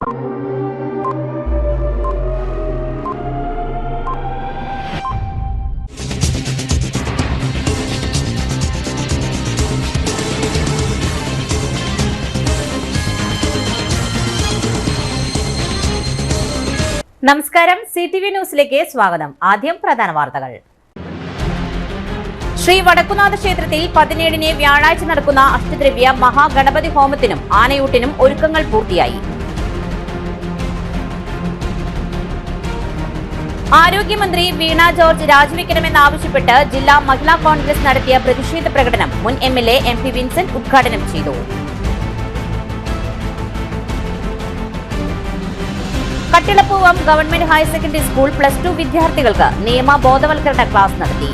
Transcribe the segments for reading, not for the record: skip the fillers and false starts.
നമസ്കാരം, CTV ന്യൂസിലേക്ക് സ്വാഗതം. ആദ്യം പ്രധാന വാർത്തകൾ. ശ്രീ വടക്കുനാഥ ക്ഷേത്രത്തിൽ 17-ന് വ്യാഴാഴ്ച നടക്കുന്ന അഷ്ടദ്രവ്യ മഹാഗണപതി ഹോമത്തിനും ആനയൂട്ടിനും ഒരുക്കങ്ങൾ പൂർത്തിയായി. ആരോഗ്യമന്ത്രി വീണ ജോർജ് രാജിവെക്കണമെന്നാവശ്യപ്പെട്ട് ജില്ലാ മഹിളാ കോൺഗ്രസ് നടത്തിയ പ്രതിഷേധ പ്രകടനം മുൻ MLA MP വിൻസെന്റ് ഉദ്ഘാടനം ചെയ്തു. കട്ടിളപ്പൂവം ഗവൺമെന്റ് ഹയർ സെക്കൻഡറി സ്കൂൾ +2 വിദ്യാർത്ഥികൾക്ക് നിയമ ബോധവൽക്കരണ ക്ലാസ് നടത്തി.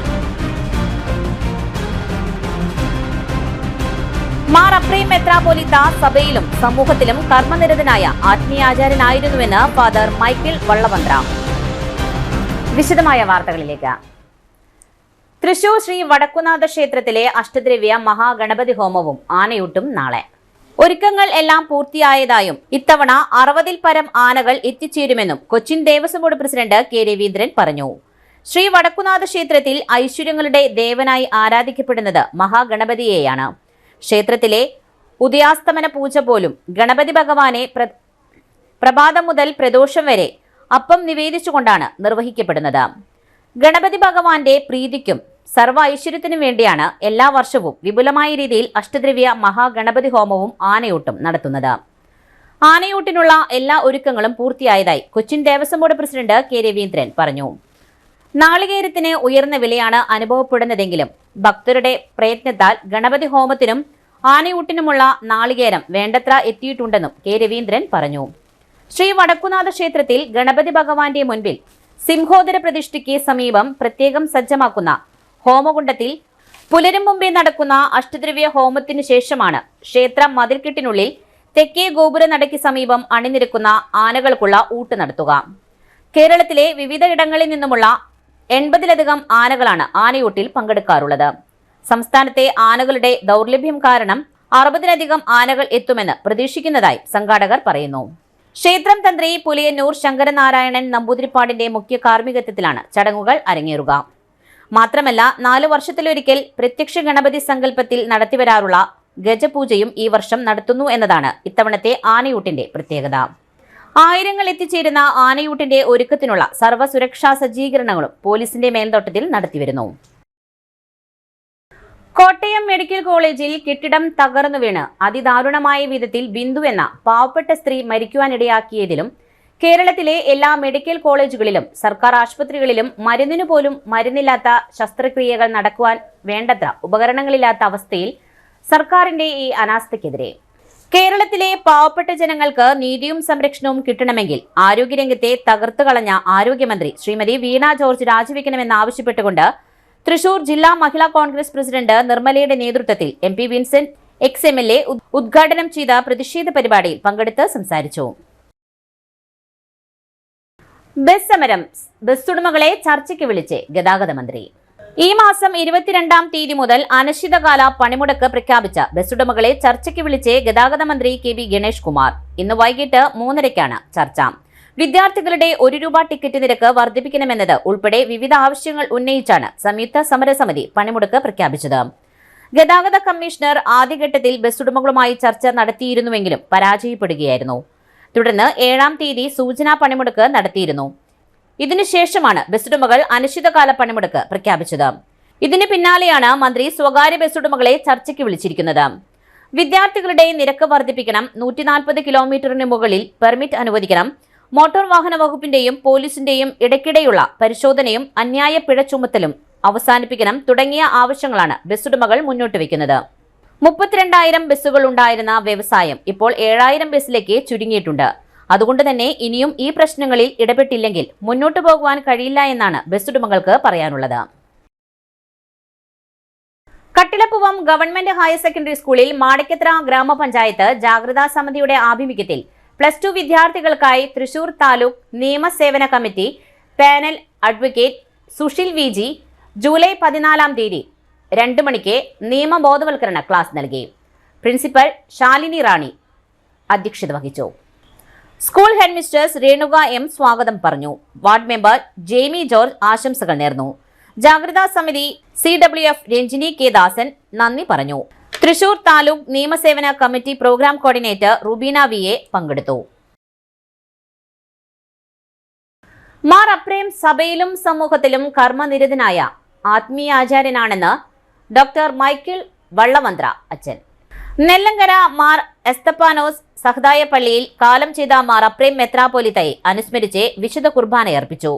മാർ അപ്രീം മെത്രാപോലിത്ത സഭയിലും സമൂഹത്തിലും കർമ്മനിരതനായ ആത്മീയാചാര്യനായിരുന്നുവെന്ന് ഫാദർ മൈക്കിൾ വള്ളവന്ത്ര. വിശദമായ വാർത്തകളിലേക്ക്. തൃശൂർ ശ്രീ വടക്കുനാഥ ക്ഷേത്രത്തിലെ അഷ്ടദ്രവ്യ മഹാഗണപതി ഹോമവും ആനയൂട്ടും നാളെ. ഒരുക്കങ്ങൾ എല്ലാം പൂർത്തിയായതായും ഇത്തവണ 60-ൽ പരം ആനകൾ എത്തിച്ചേരുമെന്നും Cochin Devaswom board president K. Raveendran പറഞ്ഞു. ശ്രീ വടക്കുനാഥ ക്ഷേത്രത്തിൽ ഐശ്വര്യങ്ങളുടെ ദേവനായി ആരാധിക്കപ്പെടുന്നത് മഹാഗണപതിയെയാണ്. ക്ഷേത്രത്തിലെ ഉദയാസ്തമന പൂജ പോലും ഗണപതി ഭഗവാനെ പ്രഭാതം മുതൽ പ്രദോഷം വരെ അപ്പം നിവേദിച്ചുകൊണ്ടാണ് നിർവഹിക്കപ്പെടുന്നത്. ഗണപതി ഭഗവാന്റെ പ്രീതിക്കും സർവ്വ ഐശ്വര്യത്തിനു വേണ്ടിയാണ് എല്ലാ വർഷവും വിപുലമായ രീതിയിൽ അഷ്ടദ്രവ്യ മഹാഗണപതി ഹോമവും ആനയൂട്ടും നടത്തുന്നത്. ആനയൂട്ടിനുള്ള എല്ലാ ഒരുക്കങ്ങളും പൂർത്തിയായതായി Cochin Devaswom board president K. Raveendran പറഞ്ഞു. നാളികേരത്തിന് ഉയർന്ന വിലയാണ് അനുഭവപ്പെടുന്നതെങ്കിലും ഭക്തരുടെ പ്രയത്നത്താൽ ഗണപതി ഹോമത്തിനും ആനയൂട്ടിനുമുള്ള നാളികേരം വേണ്ടത്ര എത്തിയിട്ടുണ്ടെന്നും K. രവീന്ദ്രൻ പറഞ്ഞു. ശ്രീ വടക്കുനാഥ ക്ഷേത്രത്തിൽ ഗണപതി ഭഗവാന്റെ മുൻപിൽ സിംഹോദര പ്രതിഷ്ഠയ്ക്ക് സമീപം പ്രത്യേകം സജ്ജമാക്കുന്ന ഹോമകുണ്ടത്തിൽ പുലരും മുമ്പേ നടക്കുന്ന അഷ്ടദ്രവ്യ ഹോമത്തിനു ശേഷമാണ് ക്ഷേത്ര മതിൽക്കെട്ടിനുള്ളിൽ തെക്കേ ഗോപുര നടയ്ക്ക് സമീപം അണിനിരക്കുന്ന ആനകൾക്കുള്ള ഊട്ട് നടത്തുക. കേരളത്തിലെ വിവിധ ഇടങ്ങളിൽ നിന്നുമുള്ള 80-ലധികം ആനകളാണ് ആനയൂട്ടിൽ പങ്കെടുക്കാറുള്ളത്. സംസ്ഥാനത്തെ ആനകളുടെ ദൗർലഭ്യം കാരണം 60-ലധികം ആനകൾ എത്തുമെന്ന് പ്രതീക്ഷിക്കുന്നതായി സംഘാടകർ പറയുന്നു. ക്ഷേത്രം തന്ത്രി പുലിയന്നൂർ ശങ്കരനാരായണൻ നമ്പൂതിരിപ്പാടിന്റെ മുഖ്യ കാർമ്മികത്വത്തിലാണ് ചടങ്ങുകൾ അരങ്ങേറുക. മാത്രമല്ല 4 വർഷത്തിലൊരിക്കൽ പ്രത്യക്ഷ ഗണപതി സങ്കല്പത്തിൽ നടത്തിവരാറുള്ള ഗജപൂജയും ഈ വർഷം നടത്തുന്നു എന്നതാണ് ഇത്തവണത്തെ ആനയൂട്ടിന്റെ പ്രത്യേകത. ആയിരങ്ങൾ എത്തിച്ചേരുന്ന ആനയൂട്ടിന്റെ ഒരുക്കത്തിനുള്ള സർവ്വ സുരക്ഷാ സജ്ജീകരണങ്ങളും പോലീസിന്റെ മേൽനോട്ടത്തിൽ നടത്തിവരുന്നു. കോട്ടയം മെഡിക്കൽ കോളേജിൽ കെട്ടിടം തകർന്നു വീണ് അതിദാരുണമായ വിധത്തിൽ ബിന്ദു എന്ന പാവപ്പെട്ട സ്ത്രീ മരിക്കുവാനിടയാക്കിയതിലും കേരളത്തിലെ എല്ലാ മെഡിക്കൽ കോളേജുകളിലും സർക്കാർ ആശുപത്രികളിലും മരുന്നിനു പോലും മരുന്നില്ലാത്ത ശസ്ത്രക്രിയകൾ നടക്കുവാൻ വേണ്ടത്ര ഉപകരണങ്ങളില്ലാത്ത അവസ്ഥയിൽ സർക്കാരിന്റെ ഈ അനാസ്ഥയ്ക്കെതിരെ കേരളത്തിലെ പാവപ്പെട്ട ജനങ്ങൾക്ക് നീതിയും സംരക്ഷണവും കിട്ടണമെങ്കിൽ ആരോഗ്യരംഗത്തെ തകർത്തു കളഞ്ഞ ആരോഗ്യമന്ത്രി ശ്രീമതി വീണ ജോർജ് രാജിവെക്കണമെന്നാവശ്യപ്പെട്ടുകൊണ്ട് തൃശൂർ ജില്ലാ മഹിളാ കോൺഗ്രസ് പ്രസിഡന്റ് നിർമ്മലയുടെ നേതൃത്വത്തിൽ MP വിൻസെന്റ് MLA ഉദ്ഘാടനം ചെയ്ത പ്രതിഷേധ പരിപാടിയിൽ പങ്കെടുത്ത് സംസാരിച്ചു. ബസ് സമരം, ബസ് ഉടമകളെ ചർച്ചയ്ക്ക് വിളിച്ച് ഗതാഗത മന്ത്രി. ഈ മാസം 22-ാം തീയതി മുതൽ അനിശ്ചിതകാല പണിമുടക്ക് പ്രഖ്യാപിച്ച ബസ് ഉടമകളെ ചർച്ചയ്ക്ക് വിളിച്ച് ഗതാഗത മന്ത്രി KB ഗണേഷ് കുമാർ. ഇന്ന് വൈകിട്ട് 3:30-ക്കാണ് ചർച്ച. വിദ്യാർത്ഥികളുടെ ₹1 ടിക്കറ്റ് നിരക്ക് വർദ്ധിപ്പിക്കണമെന്നത് ഉൾപ്പെടെ വിവിധ ആവശ്യങ്ങൾ ഉന്നയിച്ചാണ് സംയുക്ത സമരസമിതി പണിമുടക്ക് പ്രഖ്യാപിച്ചത്. ഗതാഗത കമ്മീഷണർ ആദ്യഘട്ടത്തിൽ ബസ് ഉടമകളുമായി ചർച്ച നടത്തിയിരുന്നുവെങ്കിലും പരാജയപ്പെടുകയായിരുന്നു. തുടർന്ന് 7-ാം തീയതി സൂചനാ പണിമുടക്ക് നടത്തിയിരുന്നു. ഇതിനുശേഷമാണ് ബസ് ഉടമകൾ അനിശ്ചിതകാല പണിമുടക്ക് പ്രഖ്യാപിച്ചത്. ഇതിന് പിന്നാലെയാണ് മന്ത്രി സ്വകാര്യ ബസ് ഉടമകളെ ചർച്ചയ്ക്ക് വിളിച്ചിരിക്കുന്നത്. വിദ്യാർത്ഥികളുടെ നിരക്ക് വർദ്ധിപ്പിക്കണം, 140 കിലോമീറ്ററിന് മുകളിൽ പെർമിറ്റ് അനുവദിക്കണം, മോട്ടോർ വാഹന വകുപ്പിന്റെയും പോലീസിന്റെയും ഇടയ്ക്കിടെയുള്ള പരിശോധനയും അന്യായ പിഴ ചുമത്തലും അവസാനിപ്പിക്കണം തുടങ്ങിയ ആവശ്യങ്ങളാണ് ബസ് ഉടമകൾ മുന്നോട്ട് വയ്ക്കുന്നത്. 32,000 ബസ്സുകൾ ഉണ്ടായിരുന്ന വ്യവസായം ഇപ്പോൾ 7,000 ബസ്സിലേക്ക് ചുരുങ്ങിയിട്ടുണ്ട്. അതുകൊണ്ട് തന്നെ ഇനിയും ഈ പ്രശ്നങ്ങളിൽ ഇടപെട്ടില്ലെങ്കിൽ മുന്നോട്ടു പോകുവാൻ കഴിയില്ല എന്നാണ് ബസ് ഉടമകൾക്ക് പറയാനുള്ളത്. കട്ടിളപ്പൂവം ഗവൺമെന്റ് ഹയർ സെക്കൻഡറി സ്കൂളിൽ മാടക്കത്ര ഗ്രാമപഞ്ചായത്ത് ജാഗ്രതാ സമിതിയുടെ ആഭിമുഖ്യത്തിൽ +2 വിദ്യാർത്ഥികൾക്കായി തൃശൂർ താലൂക്ക് നിയമസേവന committee panel advocate Sushil VG July 14-ാം തീയതി 2 മണിക്ക് നിയമബോധവൽക്കരണ ക്ലാസ് നൽകി. പ്രിൻസിപ്പൽ ശാലിനി റാണി അധ്യക്ഷത വഹിച്ചു. School headmistress Renuka M സ്വാഗതം പറഞ്ഞു. വാർഡ് മെമ്പർ ജെയ്മി ജോർജ് ആശംസകൾ നേർന്നു. ജാഗ്രതാ സമിതി CWF രഞ്ജിനി കെ ദാസൻ നന്ദി പറഞ്ഞു. തൃശൂർ താലൂക്ക് നിയമസേവന committee programme coordinator Rubeena VA പങ്കെടുത്തു. മാർ അപ്രേം സഭയിലും സമൂഹത്തിലും കർമ്മനിരതനായ ആത്മീയാചാര്യനാണെന്ന് ഡോക്ടർ മൈക്കിൾ വള്ളവന്ത്ര അച്ഛൻ. നെല്ലങ്കര മാർ എസ്തപ്പാനോസ് സഹദായ പള്ളിയിൽ കാലം ചെയ്ത മാർ അപ്രേം മെത്രാപ്പൊലീത്തയെ അനുസ്മരിച്ച് വിശുദ്ധ കുർബാനയർപ്പിച്ചു.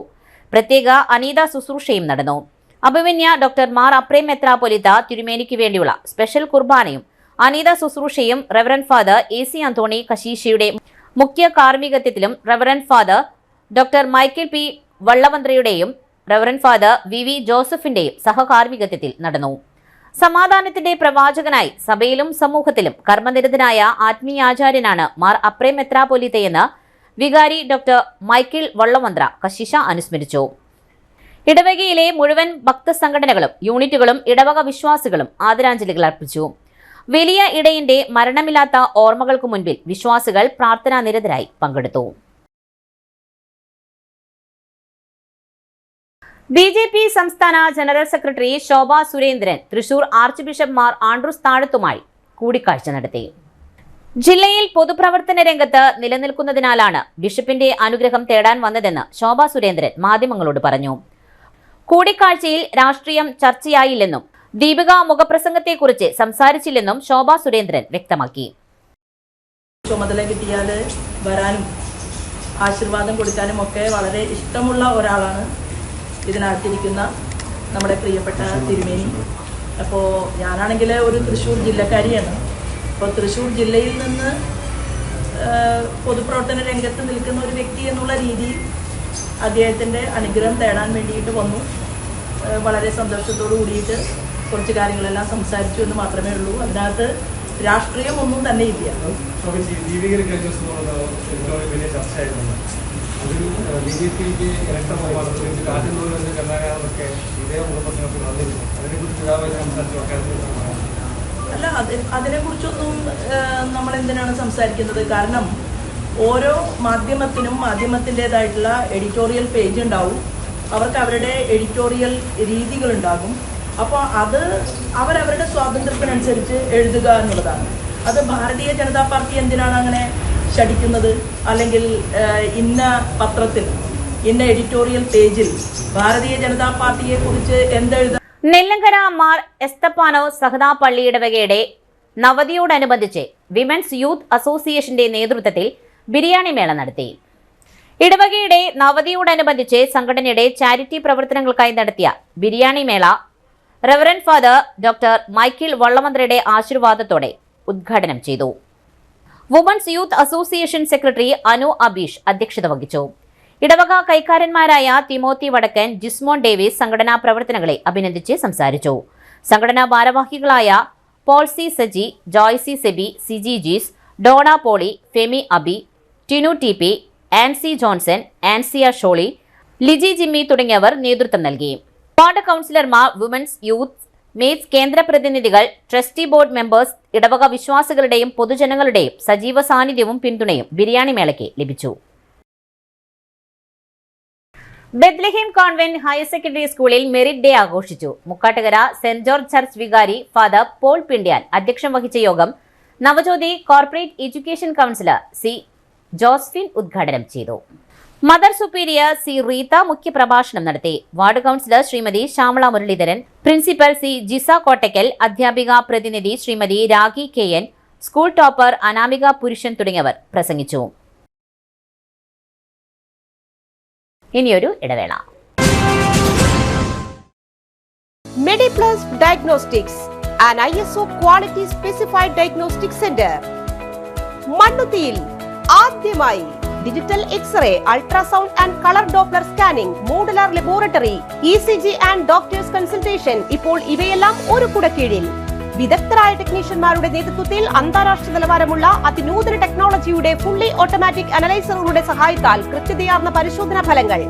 പ്രത്യേക അനീത ശുശ്രൂഷയും നടന്നു. അഭിമന്യ ഡോക്ടർ മാർ അപ്രേം മെത്രാപ്പൊലീത്ത തിരുമേനിക്ക് വേണ്ടിയുള്ള സ്പെഷ്യൽ കുർബാനയും അനീത ശുശ്രൂഷയും റെവറന്റ് ഫാദർ AC അന്തോണി കശീശയുടെ മുഖ്യ കാർമ്മികത്വത്തിലും reverend father doctor Michael P വള്ളവന്ത്രയുടെയും റെവറന്റ് ഫാദർ VV ജോസഫിന്റെയും സഹകാർമ്മികത്വത്തിൽ നടന്നു. സമാധാനത്തിന്റെ പ്രവാചകനായി സഭയിലും സമൂഹത്തിലും കർമ്മനിരതനായ ആത്മീയാചാര്യനാണ് മാർ അപ്രേം മെത്രാപ്പൊലീത്തയെന്ന് വികാരി ഡോക്ടർ മൈക്കിൾ വള്ളവന്ത്ര കശീശ അനുസ്മരിച്ചു. ഇടവകയിലെ മുഴുവൻ ഭക്തസംഘടനകളും യൂണിറ്റുകളും ഇടവക വിശ്വാസികളും ആദരാഞ്ജലികൾ അർപ്പിച്ചു. വലിയ ഇടയന്റെ മരണമില്ലാത്ത ഓർമ്മകൾക്ക് മുൻപിൽ വിശ്വാസികൾ പ്രാർത്ഥനാ നിരതരായി പങ്കെടുത്തു. BJP സംസ്ഥാന general secretary Shobha Surendran Thrissur archbishop Mar Andrews താഴത്തുമായി കൂടിക്കാഴ്ച നടത്തി. ജില്ലയിൽ പൊതുപ്രവർത്തന രംഗത്ത് നിലനിൽക്കുന്നതിനാലാണ് ബിഷപ്പിന്റെ അനുഗ്രഹം തേടാൻ വന്നതെന്ന് ശോഭ സുരേന്ദ്രൻ മാധ്യമങ്ങളോട് പറഞ്ഞു. കൂടിക്കാഴ്ചയിൽ രാഷ്ട്രീയം ചർച്ചയായില്ലെന്നും ദീപിക മുഖപ്രസംഗത്തെക്കുറിച്ച് സംസാരിച്ചില്ലെന്നും ശോഭ സുരേന്ദ്രൻ വ്യക്തമാക്കി. ചുമതല കിട്ടിയാൽ വരാനും ആശീർവാദം കൊടുക്കാനും ഒക്കെ വളരെ ഇഷ്ടമുള്ള ഒരാളാണ് ഇതിനകത്തിരിക്കുന്ന നമ്മുടെ പ്രിയപ്പെട്ട തിരുമേനി. അപ്പോൾ ഞാനാണെങ്കിൽ ഒരു തൃശ്ശൂർ ജില്ലക്കാരിയാണ്. അപ്പോൾ തൃശ്ശൂർ ജില്ലയിൽ നിന്ന് പൊതുപ്രവർത്തന രംഗത്ത് നിൽക്കുന്ന ഒരു വ്യക്തി എന്നുള്ള രീതിയിൽ അദ്ദേഹത്തിൻ്റെ അനുഗ്രഹം തേടാൻ വേണ്ടിയിട്ട് വന്നു. വളരെ സന്തോഷത്തോടു കൂടിയിട്ട് കുറച്ച് കാര്യങ്ങളെല്ലാം സംസാരിച്ചു എന്ന് മാത്രമേ ഉള്ളൂ. അതിനകത്ത് രാഷ്ട്രീയം ഒന്നും തന്നെ ഇല്ല. അല്ല, അതിനെക്കുറിച്ചൊന്നും നമ്മൾ എന്തിനാണ് സംസാരിക്കുന്നത്? കാരണം ഓരോ മാധ്യമത്തിനും മാധ്യമത്തിൻ്റെതായിട്ടുള്ള എഡിറ്റോറിയൽ പേജ് ഉണ്ടാവും. അവർക്ക് അവരുടെ എഡിറ്റോറിയൽ രീതികളുണ്ടാകും. അപ്പോൾ അത് അവരവരുടെ സ്വാതന്ത്ര്യത്തിനനുസരിച്ച് എഴുതുക എന്നുള്ളതാണ്. അത് ഭാരതീയ ജനതാ പാർട്ടി എന്തിനാണ് അങ്ങനെ ശഠിക്കുന്നത്? അല്ലെങ്കിൽ ഇന്ന പത്രത്തിൽ ഇന്ന എഡിറ്റോറിയൽ പേജിൽ ഭാരതീയ ജനതാ പാർട്ടിയെ കുറിച്ച് എന്തെഴുതാം? നെല്ലങ്കര മാർ എസ്തപ്പാനോ സഹദാ പള്ളി ഇടവകയുടെ നവതിയോടനുബന്ധിച്ച് വിമൻസ് യൂത്ത് അസോസിയേഷന്റെ നേതൃത്വത്തിൽ ബിരിയാണി മേള നടത്തി. ഇടവകയുടെ നവതിയോടനുബന്ധിച്ച് സംഘടനയുടെ ചാരിറ്റി പ്രവർത്തനങ്ങൾക്കായി നടത്തിയ ബിരിയാണി മേള റെവറന്റ് ഫാദർ ഡോക്ടർ മൈക്കിൾ വള്ളവന്ത്രയുടെ ആശീർവാദത്തോടെ ഉദ്ഘാടനം ചെയ്തു. Women's youth association secretary Anu Abeesh അധ്യക്ഷത വഹിച്ചു. ഇടവക കൈക്കാരന്മാരായ തിമോത്തി വടക്കൻ, ജിസ്മോൻ ഡേവിസ് സംഘടനാ പ്രവർത്തനങ്ങളെ അഭിനന്ദിച്ച് സംസാരിച്ചു. സംഘടനാ ഭാരവാഹികളായ Polsy Saji, Joicy Seby, Siji Jees, Dona Poly, Femi Abi, Tinu TP, Ancy Johnson, Ancia Sholy, Liji Jimmy തുടങ്ങിയവർ നേതൃത്വം നൽകി. വാർഡ് കൗൺസിലർമാർ, വുമൻസ് യൂത്ത് മേറ്റ്സ് കേന്ദ്ര പ്രതിനിധികൾ, ട്രസ്റ്റി ബോർഡ് മെമ്പേഴ്സ്, ഇടവക വിശ്വാസികളുടെയും പൊതുജനങ്ങളുടെയും സജീവ സാന്നിധ്യവും പിന്തുണയും ബിരിയാണി മേളയ്ക്ക് ലഭിച്ചു. ബെത്ലഹേം കോൺവെന്റ് ഹയർ സെക്കൻഡറി സ്കൂളിൽ മെറിറ്റ് ഡേ ആഘോഷിച്ചു. മുക്കാട്ടുകര സെന്റ് ജോർജ് ചർച്ച് വികാരി ഫാദർ പോൾ പിണ്ട്യാൻ അധ്യക്ഷം വഹിച്ച യോഗം Navajyothi corporate education councillor C. Josephine ഉദ്ഘാടനം ചെയ്തു. Mother superior C. റീത്ത മുഖ്യപ്രഭാഷണം നടത്തി. Ward councillor Shrimati Shyamala Muraleedharan, principal C. Jisa Kottakkal, അധ്യാപിക പ്രതിനിധി Shrimati ragi KN, school topper Anamika പുരുഷൻ തുടങ്ങിയവർ പ്രസംഗിച്ചു. ഇനിയൊരു ഇടവേള. Mediplus Diagnostics, an ISO quality specified diagnostic center. മണ്ണുത്തിയിൽ ആദ്യമായി digital x-ray, ultrasound and colour Doppler scanning, modular laboratory, ECG and doctors consultation. ഇപ്പോൾ ഇവയെല്ലാം ഒരു കുടക്കീഴിൽ വിദഗ്ധരായ ടെക്നീഷ്യന്മാരുടെ നേതൃത്വത്തിൽ അന്താരാഷ്ട്ര നിലവാരമുള്ള അതിനൂതന ടെക്നോളജിയുടെ ഫുള്ളി ഓട്ടോമാറ്റിക് അനലൈസറുകളുടെ സഹായത്താൽ കൃത്യതയാർന്ന പരിശോധനാ ഫലങ്ങൾ,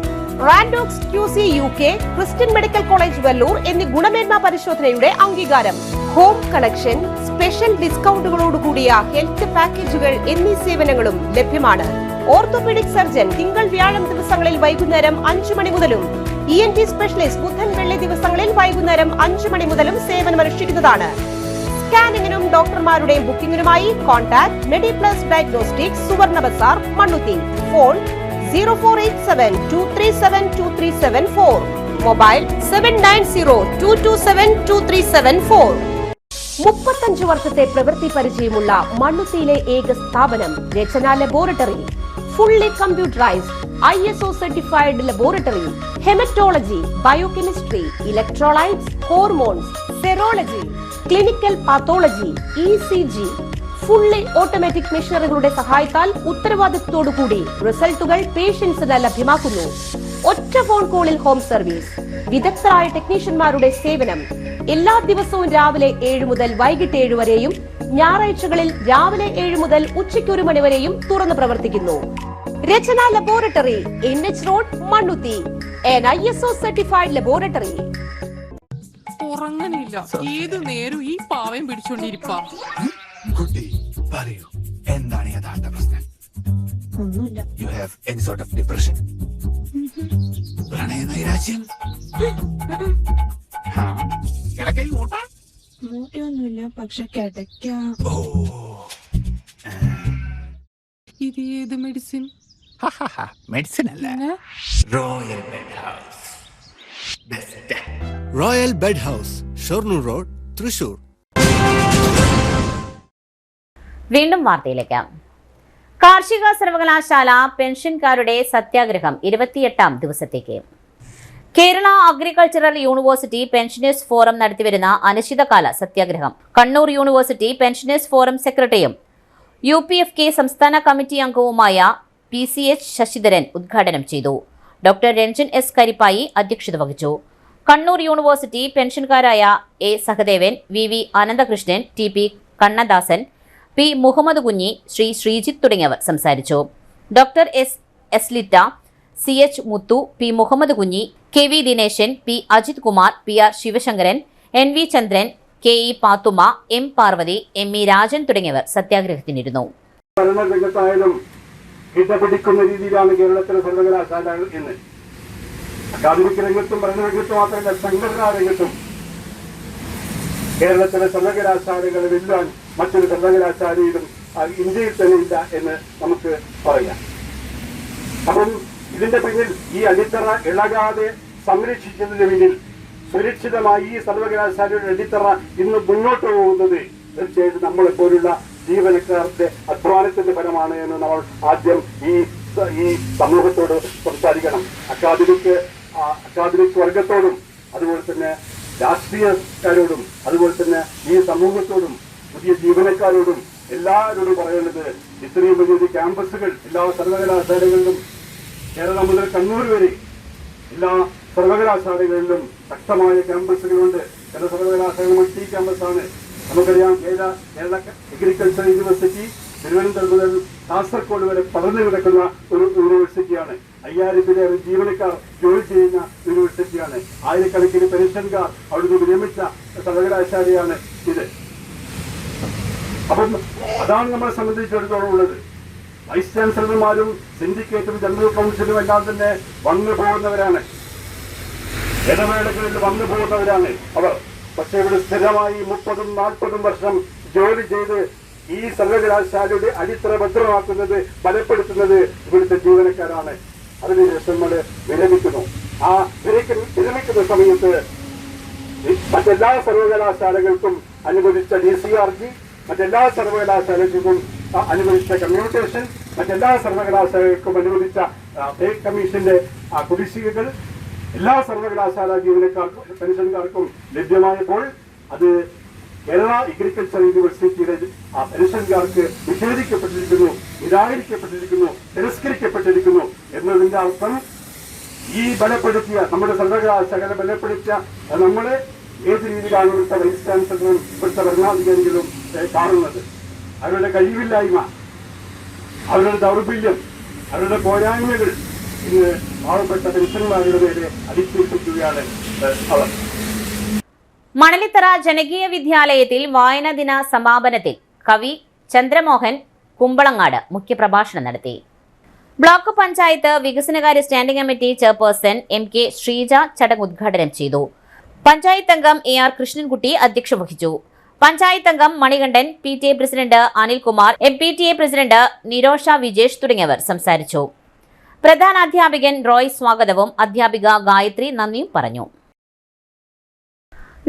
റാൻഡോക്സ് QC UK, Christian medical college Vellore എന്നീ ഗുണമേന്മ പരിശോധനയുടെ അംഗീകാരം, ഹോം കണക്ഷൻ, സ്പെഷ്യൽ ഡിസ്കൗണ്ടുകളോടുകൂടിയ ഹെൽത്ത് പാക്കേജുകൾ എന്നീ സേവനങ്ങളും ലഭ്യമാണ്. ഓർത്തോപീഡിക് സർജൻ തിങ്കൾ വ്യാഴം ദിവസങ്ങളിൽ വൈകുന്നേരം 5 മണി മുതലും ENT സ്പെഷ്യലിസ്റ്റ് ബുധൻ വെള്ളി ദിവസങ്ങളിൽ വൈകുന്നേരം 5 മണി മുതലും സേവനമനുഷ്ഠിക്കുന്നതാണ്. സ്കാനിങ്ങിനും ഡോക്ടർമാരുടെയും ബുക്കിംഗിനുമായി കോൺടാക്ട് മെഡിപ്ലസ് ഡയഗ്നോസ്റ്റിക്സ് സുവർണ ബസാർ മണ്ണുത്തി. Phone 0487237237 mobile 7902272374. 35 വർഷത്തെ പ്രവൃത്തി പരിചയമുള്ള മണ്ണുത്തിയിലെ ഏക സ്ഥാപനം Rachana laboratory. Fully computerised ISO certified laboratory. Haematology, biochemistry, electrolytes, hormones, serology, clinical pathology, ECG, fully automatic മെഷീനറികളുടെ സഹായത്താൽ ഉത്തരവാദിത്വത്തോടുകൂടി റിസൾട്ടുകൾ പേഷ്യൻസിന് ലഭ്യമാക്കുന്നു. ഒറ്റ ഫോൺ കോളിൽ ഹോം സർവീസ്. വിദഗ്ധരായ ടെക്നീഷ്യന്മാരുടെ സേവനം. എല്ലാ ദിവസവും രാവിലെ 7 മുതൽ വൈകിട്ട് 7 വരെയും ഞായറാഴ്ചകളിൽ രാവിലെ 7 മുതൽ ഉച്ചയ്ക്ക് 1 മണി വരെയും തുറന്നു പ്രവർത്തിക്കുന്നു. Rachana laboratory, NH road, Mannuthy. an ISO certified laboratory. ഉറങ്ങണില്ല, ഏത് നേരം ഈ പാവം പിടിച്ചോണ്ടിരിപ്പാ. കുട്ടി പറയൂ, എന്താണ് യഥാർത്ഥ പ്രശ്നം? ഒന്നുമില്ല. You have any sort of depression? പ്രണയ നൈരാശ്യം? കിടക്കയിൽ മൂട്ടാ? മൂട്ടയൊന്നുമില്ല, പക്ഷെ കിടക്കാം. ഓ, ഇത് ഏത് മെഡിസിൻ? മെഡിസിൻ അല്ല, പിന്നെ royal bed house. Royal bed house, Shoranur road, Thrissur. വീണ്ടും വാർത്തയിലേക്ക്. കാർഷിക സർവകലാശാല പെൻഷൻകാരുടെ സത്യാഗ്രഹം 28ാം ദിവസത്തേക്ക്. Kerala agricultural university pensioners forum നടത്തിവരുന്ന അനിശ്ചിതകാല സത്യാഗ്രഹം കണ്ണൂർ യൂണിവേഴ്സിറ്റി പെൻഷനേഴ്സ് ഫോറം സെക്രട്ടറിയും UPFK സംസ്ഥാന കമ്മിറ്റി അംഗവുമായ PCH ശശിധരൻ ഉദ്ഘാടനം ചെയ്തു. ഡോക്ടർ രഞ്ജൻ S കരിപ്പായി അധ്യക്ഷത വഹിച്ചു. കണ്ണൂർ യൂണിവേഴ്സിറ്റി പെൻഷൻകാരായ A Sahadevan, VV Ananthakrishnan, TP Kannadasan, P Muhammad Kunhi, Sreejith തുടങ്ങിയവർ സംസാരിച്ചു. Doctor S Litta, CH Muthu, P Muhammad കുഞ്ഞി, KV Dineshan, P Ajith Kumar, PR Sivasankaran, NV ചന്ദ്രൻ, KE Pathumma, M Parvathi, ME Rajan തുടങ്ങിയവർ സത്യാഗ്രഹത്തിനിരുന്നു. ഭരണരംഗത്തായാലും കിട്ടപിടിക്കുന്ന രീതിയിലാണ് കേരളത്തിലെ സർവകലാശാലകൾ ഇന്ന്. അക്കാദമിക് രംഗത്തും ഭരണരംഗത്തും മാത്രമല്ല, സംഘടനാ രംഗത്തും കേരളത്തിലെ സർവകലാശാലകളെ വെല്ലാൻ മറ്റൊരു സർവകലാശാലയിലും ഇന്ത്യയിൽ തന്നെ ഇല്ല എന്ന് നമുക്ക് പറയാം. അപ്പം ഇതിന്റെ പിന്നിൽ ഈ അടിത്തറ ഇളകാതെ സംരക്ഷിച്ചതിന് പിന്നിൽ സുരക്ഷിതമായി ഈ സർവകലാശാലയുടെ അടിത്തറ ഇന്ന് മുന്നോട്ട് പോകുന്നത് തീർച്ചയായിട്ടും നമ്മളെപ്പോലുള്ള ജീവനക്കാരുടെ അധ്വാനത്തിന്റെ ഫലമാണ് എന്ന് നമ്മൾ ആദ്യം ഈ സമൂഹത്തോട് സംസാരിക്കണം. അക്കാദമിക് വർഗത്തോടും അതുപോലെ തന്നെ രാഷ്ട്രീയക്കാരോടും അതുപോലെ തന്നെ ഈ സമൂഹത്തോടും പുതിയ ജീവനക്കാരോടും എല്ലാവരോടും പറയുന്നത്, ഇത്രയും വലിയൊരു ക്യാമ്പസുകൾ എല്ലാ സർവകലാശാലകളിലും കേരളം മുതൽ കണ്ണൂർ വരെ എല്ലാ സർവകലാശാലകളിലും ശക്തമായ ക്യാമ്പസുകളുണ്ട്. ചില സർവകലാശാലകൾ മൾട്ടി ക്യാമ്പസാണ്. നമുക്കറിയാം, കേരള അഗ്രികൾച്ചർ യൂണിവേഴ്സിറ്റി തിരുവനന്തപുരം മുതൽ കാസർഗോഡ് വരെ പടർന്നു കിടക്കുന്ന ഒരു യൂണിവേഴ്സിറ്റിയാണ്. 5000-ലേറെ ജീവനക്കാർ ജോലി ചെയ്യുന്ന യൂണിവേഴ്സിറ്റിയാണ്. ആയിരക്കണക്കിന് പെൻഷൻകാർ അവിടുന്ന് വിരമിച്ച സർവകലാശാലയാണ് ഇത്. അപ്പം അതാണ് നമ്മളെ സംബന്ധിച്ചിടത്തോളം ഉള്ളത്. വൈസ് ചാൻസലർമാരും സിൻഡിക്കേറ്റും ജനറൽ കൗൺസിലും എല്ലാം തന്നെ വന്നു പോകുന്നവരാണ്, ഇടവേളകളിൽ വന്നു പോകുന്നവരാണ് അവർ. പക്ഷെ ഇവിടെ സ്ഥിരമായി 30-40 വർഷം ജോലി ചെയ്ത് ഈ സർവകലാശാലയുടെ അടിത്തറ ഭദ്രമാക്കുന്നത്, ബലപ്പെടുത്തുന്നത് ഇവിടുത്തെ ജീവനക്കാരാണ്. അതിനുശേഷം നമ്മൾ വിരമിക്കുന്നു. ആ വിരമിക്കുന്ന സമയത്ത് മറ്റെല്ലാ സർവകലാശാലകൾക്കും അനുവദിച്ച DCRG, മറ്റെല്ലാ സർവകലാശാലകൾക്കും അനുവദിച്ച കമ്മ്യൂണിക്കേഷൻ, മറ്റെല്ലാ സർവകലാശാലകൾക്കും അനുവദിച്ച പേ കമ്മീഷന്റെ കുടിശ്ശികകൾ എല്ലാ സർവകലാശാല ജീവനക്കാർക്കും പെൻഷൻകാർക്കും ലഭ്യമായപ്പോൾ അത് കേരള അഗ്രികൾച്ചർ യൂണിവേഴ്സിറ്റിയുടെ പെൻഷൻകാർക്ക് നിഷേധിക്കപ്പെട്ടിരിക്കുന്നു, നിരാകരിക്കപ്പെട്ടിരിക്കുന്നു, തിരസ്കരിക്കപ്പെട്ടിരിക്കുന്നു എന്നതിന്റെ അർത്ഥം ഈ ബലപ്പെടുത്തിയ നമ്മുടെ സർവകലാശാല ബലപ്പെടുത്തിയ നമ്മള് ഏത് രീതിയിലാണ് ഇവിടുത്തെ വൈസ് ചാൻസലറും ഇവിടുത്തെ ഭരണാധികാരികളും കാണുന്നത്. അവരുടെ കഴിവില്ലായ്മ, അവരുടെ ദൗർബല്യം, അവരുടെ പോരായ്മകൾ ഇന്ന് പാവപ്പെട്ട പെൻഷൻമാരുടെ മേലെ അടിച്ചേൽപ്പിക്കുകയാണ് അവർ. മണലിത്തറ ജനകീയ വിദ്യാലയത്തിൽ വായനാ ദിന സമാപനത്തിൽ കവി ചന്ദ്രമോഹൻ കുമ്പളങ്ങാട് മുഖ്യപ്രഭാഷണം നടത്തി. ബ്ലോക്ക് പഞ്ചായത്ത് വികസനകാര്യ standing committee chairperson MK Sreeja ചടങ്ങ് ഉദ്ഘാടനം ചെയ്തു. പഞ്ചായത്ത് അംഗം AR കൃഷ്ണൻകുട്ടി അധ്യക്ഷത വഹിച്ചു. പഞ്ചായത്ത് അംഗം Manikandan, PTA president Anilkumar, MPTA president Nirosha Vijesh തുടങ്ങിയവർ സംസാരിച്ചു. പ്രധാനാധ്യാപകൻ റോയ് സ്വാഗതവും അധ്യാപിക ഗായത്രി നന്ദിയും പറഞ്ഞു.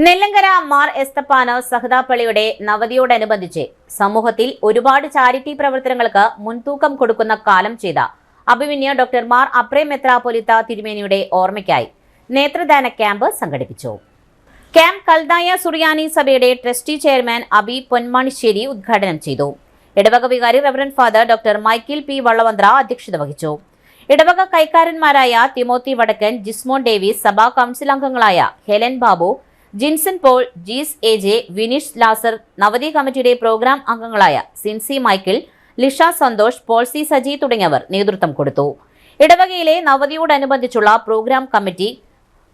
നെല്ലങ്കര മാർ എസ്തപ്പാനോ സഹദാപ്പള്ളിയുടെ നവതിയോടനുബന്ധിച്ച് സമൂഹത്തിൽ ഒരുപാട് ചാരിറ്റി പ്രവർത്തനങ്ങൾക്ക് മുൻതൂക്കം കൊടുക്കുന്ന കാലം ചെയ്ത അഭിമന്യ ഡോക്ടർ മാർ അപ്രേ മെത്രാപ്പൊലീത്ത തിരുമേനിയുടെ ഓർമ്മയ്ക്കായി നേത്രദാന ക്യാമ്പ് സംഘടിപ്പിച്ചു. ക്യാമ്പ് കൽദായ സുറിയാനി സഭയുടെ ട്രസ്റ്റി ചെയർമാൻ അബി പൊന്മാണിശ്ശേരി ഉദ്ഘാടനം ചെയ്തു. ഇടവക വികാരി reverend father doctor Michael P. Vallavanthra അധ്യക്ഷത വഹിച്ചു. ഇടവക കൈക്കാരന്മാരായ തിമോത്തി വടക്കൻ, ജിസ്മോൻ ഡേവിസ്, സഭാ കൌൺസിൽ അംഗങ്ങളായ Helen Babu, Jinson Paul, Jees AJ, Vineesh Lazar, നവതി കമ്മിറ്റിയുടെ പ്രോഗ്രാം അംഗങ്ങളായ സിൻസി മൈക്കിൾ, ലിഷ സന്തോഷ്, പോൾസി സജി തുടങ്ങിയവർ നേതൃത്വം കൊടുത്തു. ഇടവകയിലെ നവതിയോടനുബന്ധിച്ചുള്ള programme committee,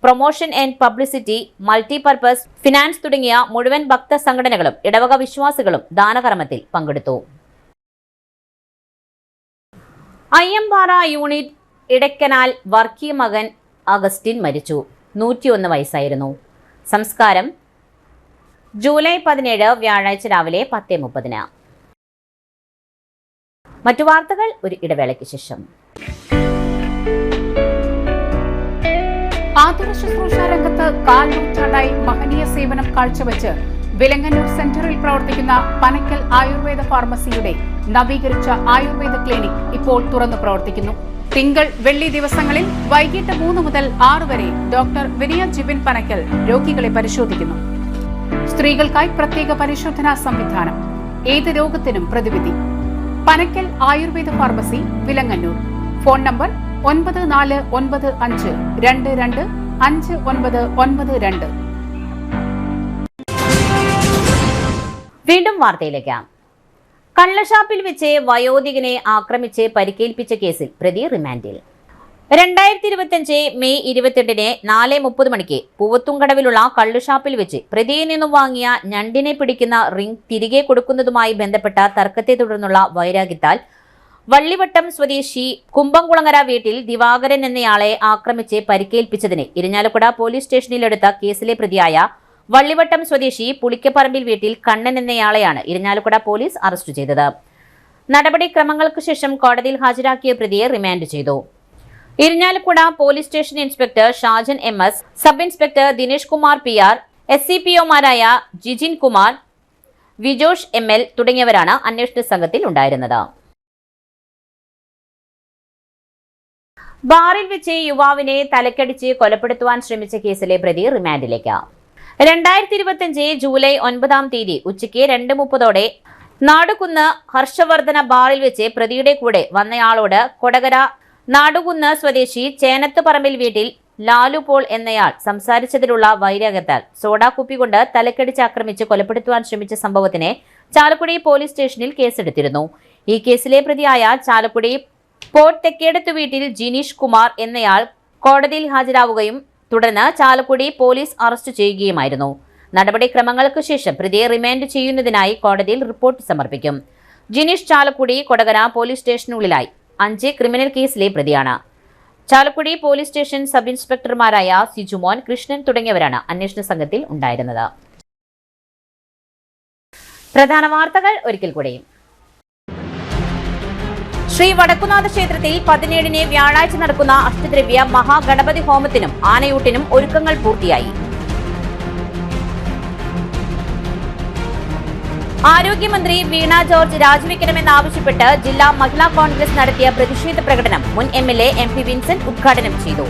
promotion and publicity, multipurpose, finance തുടങ്ങിയ മുഴുവൻ ഭക്ത സംഘടനകളും ഇടവക വിശ്വാസികളും ദാനകർമ്മത്തിൽ പങ്കെടുത്തു. അയ്യമ്പാറ യൂണിറ്റ് ഇടക്കനാൽ വർക്കി മകൻ അഗസ്റ്റിൻ മരിച്ചു. 101 വയസ്സായിരുന്നു. സംസ്കാരം ജൂലൈ 17 വ്യാഴാഴ്ച രാവിലെ 10:30. മറ്റു വാർത്തകൾ ഒരു ഇടവേളയ്ക്ക് ശേഷം. ആതുര ശുശ്രൂഷ രംഗത്ത് കാൽനൂറ്റാണ്ടായി മഹനീയ സേവനം കാഴ്ചവെച്ച് വിലങ്ങന്നൂർ സെന്ററിൽ പ്രവർത്തിക്കുന്ന പനക്കൽ ആയുർവേദ ഫാർമസിയുടെ നവീകരിച്ച ആയുർവേദ ക്ലിനിക് ഇപ്പോൾ തുറന്നു പ്രവർത്തിക്കുന്നു. തിങ്കൾ, വെള്ളി ദിവസങ്ങളിൽ വൈകിട്ട് 3 മുതൽ 6 വരെ ഡോക്ടർ വിനയ ജിബിൻ പനക്കൽ രോഗികളെ പരിശോധിക്കുന്നു. സ്ത്രീകൾക്കായി പ്രത്യേക പരിശോധനാ സംവിധാനം, ഏത് രോഗത്തിനും പ്രതിവിധി. Panakkal Ayurveda pharmacy, Vilangannur. Phone number 9495225992. വീണ്ടും വാർത്തയിലേക്ക്. കള്ളഷാപ്പിൽ വെച്ച് വയോധികനെ ആക്രമിച്ച് പരിക്കേൽപ്പിച്ച കേസിൽ പ്രതി റിമാൻഡിൽ. 2025 മെയ് 28 4:30 മണിക്ക് പൂവത്തുംകടവിലുള്ള കള്ളുഷാപ്പിൽ വെച്ച് പ്രതിയിൽ നിന്നും വാങ്ങിയ ഞണ്ടിനെ പിടിക്കുന്ന റിംഗ് തിരികെ കൊടുക്കുന്നതുമായി ബന്ധപ്പെട്ട തർക്കത്തെ തുടർന്നുള്ള വൈരാഗ്യത്താൽ വള്ളിവട്ടം സ്വദേശി കുമ്പംകുളങ്ങര വീട്ടിൽ ദിവാകരൻ എന്നയാളെ ആക്രമിച്ച് പരിക്കേൽപ്പിച്ചതിന് ഇരിഞ്ഞാലക്കുട പോലീസ് സ്റ്റേഷനിലെടുത്ത കേസിലെ പ്രതിയായ വള്ളിവട്ടം സ്വദേശി പുളിക്കപ്പറമ്പിൽ വീട്ടിൽ കണ്ണൻ എന്നയാളെയാണ് ഇരിഞ്ഞാലക്കുട പോലീസ് അറസ്റ്റ് ചെയ്തത്. നടപടിക്രമങ്ങൾക്ക് ശേഷം കോടതിയിൽ ഹാജരാക്കിയ പ്രതിയെ റിമാൻഡ് ചെയ്തു. Irinjalakuda police station inspector Shajan MS, sub inspector Dinesh Kumar PR, SCPOമാരായ ജിജിൻ കുമാർ, വിജോഷ് ML തുടങ്ങിയവരാണ് അന്വേഷണ സംഘത്തിൽ ഉണ്ടായിരുന്നത്. ബാറിൽ വെച്ച് യുവാവിനെ തലക്കടിച്ച് കൊലപ്പെടുത്തുവാൻ ശ്രമിച്ച കേസിലെ പ്രതി റിമാൻഡിലേക്ക്. 2025 ജൂലൈ 9 ഉച്ചയ്ക്ക് 2:30 നാടുകുന്ന് ഹർഷവർദ്ധന ബാറിൽ വെച്ച് പ്രതിയുടെ കൂടെ വന്നയാളോട് കൊടകര നാടുകുന്ന് സ്വദേശി ചേനത്ത് പറമ്പിൽ വീട്ടിൽ ലാലു പോൾ എന്നയാൾ സംസാരിച്ചതിലുള്ള വൈരാഗ്യത്താൽ സോഡാ കുപ്പി കൊണ്ട് തലക്കടിച്ച് ആക്രമിച്ച് കൊലപ്പെടുത്തുവാൻ ശ്രമിച്ച സംഭവത്തിന് ചാലക്കുടി പോലീസ് സ്റ്റേഷനിൽ കേസെടുത്തിരുന്നു. ഈ കേസിലെ പ്രതിയായ ചാലക്കുടി പോർട്ട് തെക്കേടത്ത് വീട്ടിൽ ജിനീഷ് കുമാർ എന്നയാൾ കോടതിയിൽ ഹാജരാവുകയും തുടർന്ന് ചാലക്കുടി പോലീസ് അറസ്റ്റ് ചെയ്യുകയുമായിരുന്നു. നടപടിക്രമങ്ങൾക്ക് ശേഷം പ്രതിയെ റിമാൻഡ് ചെയ്യുന്നതിനായി കോടതിയിൽ റിപ്പോർട്ട് സമർപ്പിക്കും. ജിനീഷ് ചാലക്കുടി കൊടകര പോലീസ് സ്റ്റേഷനുള്ളിലായി 5 ക്രിമിനൽ കേസിലെ പ്രതിയാണ്. ചാലക്കുടി പോലീസ് സ്റ്റേഷൻ സബ് ഇൻസ്പെക്ടർമാരായ സിജുമോൻ, കൃഷ്ണൻ തുടങ്ങിയവരാണ് അന്വേഷണ സംഘത്തിൽ ഉണ്ടായിരുന്നത്. പ്രധാന വാർത്തകൾ ഒരിക്കൽ കൂടി. ശ്രീ വടക്കുനാഥ ക്ഷേത്രത്തിൽ 17 വ്യാഴാഴ്ച നടക്കുന്ന അഷ്ടദ്രവ്യ മഹാഗണപതി ഹോമത്തിനും ആനയൂട്ടിനും ഒരുക്കങ്ങൾ പൂർത്തിയായി. ആരോഗ്യമന്ത്രി വീണ ജോർജ് രാജിവെക്കണമെന്നാവശ്യപ്പെട്ട് ജില്ലാ മഹിളാ കോൺഗ്രസ് നടത്തിയ പ്രതിഷേധ പ്രകടനം മുൻ MLA MP വിൻസെന്റ് ഉദ്ഘാടനം ചെയ്തു.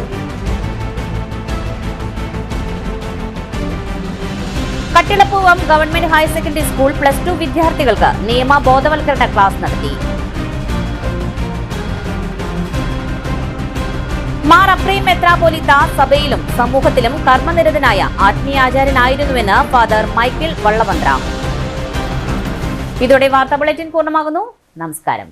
കട്ടിളപ്പൂവം ഗവൺമെന്റ് ഹയർ സെക്കൻഡറി സ്കൂൾ +2 വിദ്യാർത്ഥികൾക്ക് നിയമ ബോധവൽക്കരണ ക്ലാസ് നടത്തി. മാർ അപ്രേ മെത്രാപ്പൊലീത്ത സഭയിലും സമൂഹത്തിലും കർമ്മനിരതനായ ആത്മീയാചാര്യനായിരുന്നുവെന്ന് ഫാദർ മൈക്കിൾ വള്ളവന്ത്ര. ഇതോടെ വാർത്താ ബുള്ളറ്റിൻ പൂർണ്ണമാകുന്നു. നമസ്കാരം.